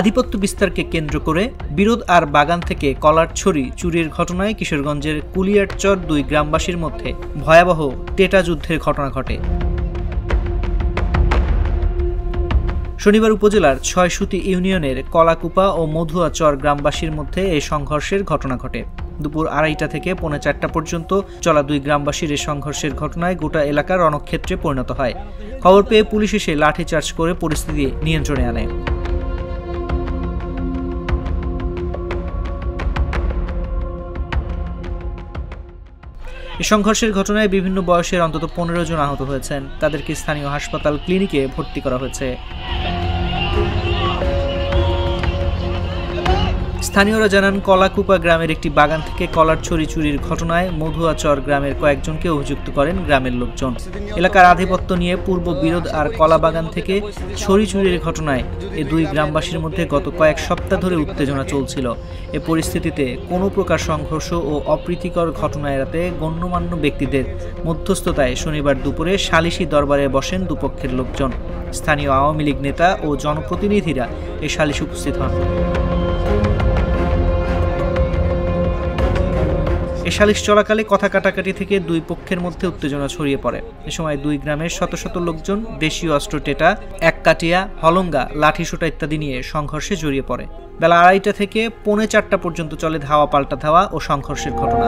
আধিপত্য বিস্তারকে কেন্দ্র করে বিরোধ আর বাগান থেকে কলার ছড়ি চুরির ঘটনায় কিশোরগঞ্জের কুলিয়ারচর 2 গ্রামবাসীর মধ্যে ভয়াবহ টেটা যুদ্ধের ঘটনা ঘটে। শনিবার উপজেলার 6 সুতি ইউনিয়নের কলাকুপা ও মধুয়া চর গ্রামবাসীর মধ্যে এই সংঘর্ষের ঘটনা ঘটে। দুপুর 2:30 থেকে 3:45 পর্যন্ত চলা 2 গ্রামবাসীর এই সংঘর্ষের ঘটনায় গোটা এলাকা রণক্ষেত্রে পরিণত হয়। খবর পেয়ে পুলিশ এসে লাঠিচার্জ করে পরিস্থিতি নিয়ন্ত্রণে আনে। এই সংঘর্ষের ঘটনায় বিভিন্ন বয়সের অন্তত 15 জন আহত হয়েছেন। তাদেরকে স্থানীয় হাসপাতাল ক্লিনিকে ভর্তি করা হয়েছে। স্থানীয়রা জানান, কলাকুপা গ্রামের একটি বাগান থেকে কলার ছড়ি চুরির ঘটনায় মধুয়াচর গ্রামের কয়েকজনকে অভিযুক্ত করেন গ্রামের লোকজন। এলাকার আধিপত্য নিয়ে পূর্ব বিরোধ আর কলা বাগান থেকে ছড়ি চুরির ঘটনায় এই 2 গ্রামবাসীর মধ্যে গত কয়েক সপ্তাহ ধরে উত্তেজনা চলছিল। এ পরিস্থিতিতে কোনো প্রকার সংঘর্ষ ও অপ্রীতিকর ঘটনা এড়াতে গণ্যমান্য ব্যক্তিদের মধ্যস্থতায় শনিবার দুপুরে সালিশি দরবারে বসেন দুপক্ষের লোকজন। স্থানীয় আওয়ামী লীগ নেতা ও জনপ্রতিনিধিরা এ সালিশে উপস্থিত হন। এ সালিশ চলাকালে কথা কাটাকাটি থেকে 2 পক্ষের মধ্যে উত্তেজনা ছড়িয়ে পড়ে। এ সময় 2 গ্রামের শত শত লোকজন দেশীয় অস্ত্র টেটা, এককাটিয়া, হলঙ্গা, লাঠিসোঁটা ইত্যাদি নিয়ে সংঘর্ষে জড়িয়ে পড়ে। বেলা 2:30 থেকে 4:45 পর্যন্ত চলে ধাওয়া পাল্টা ধাওয়া ও সংঘর্ষের ঘটনা।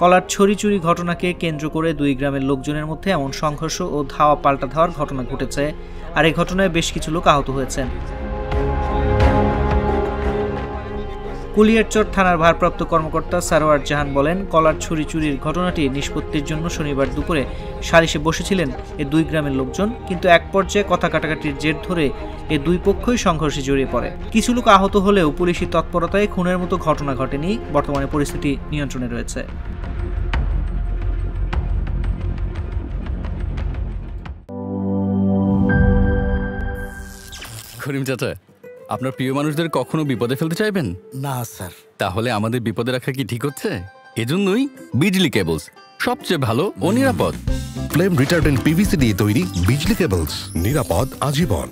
কলার ছড়ি চুরি ঘটনাকে কেন্দ্র করে 2 গ্রামের লোকজনের মধ্যে এমন সংঘর্ষ ও ধাওয়া পাল্টা ধাওয়ার ঘটনা ঘটেছে। আর এই ঘটনায় বেশ কিছু লোক আহত হয়েছেন। কুলিয়ারচর থানার ভারপ্রাপ্ত কর্মকর্তা সারোয়ার জাহান বলেন, কলার ছড়ি চুরির ঘটনাটি নিষ্পত্তির জন্য শনিবার দুপুরে সালিশে বসেছিলেন এই 2 গ্রামের লোকজন, কিন্তু এক পর্যায়ে কথা কাটাকাটির জের ধরে এই 2 পক্ষই সংঘর্ষে জড়িয়ে পড়ে। কিছু লোক আহত হলেও পুলিশি তৎপরতায় খুনের মতো ঘটনা ঘটেনি। বর্তমানে পরিস্থিতি নিয়ন্ত্রণে রয়েছে। করিম চাচা, আপনার প্রিয় মানুষদের কখনো বিপদে ফেলতে চাইবেন না স্যার। তাহলে আমাদের বিপদে রাখা কি ঠিক হচ্ছে? এজন্যই বিজলি কেবলস সবচেয়ে ভালো ও নিরাপদ। ফ্লেম রিটার্ডেন্ট পিভিসি দিয়ে তৈরি বিজলি কেবলস, নিরাপদ আজীবন।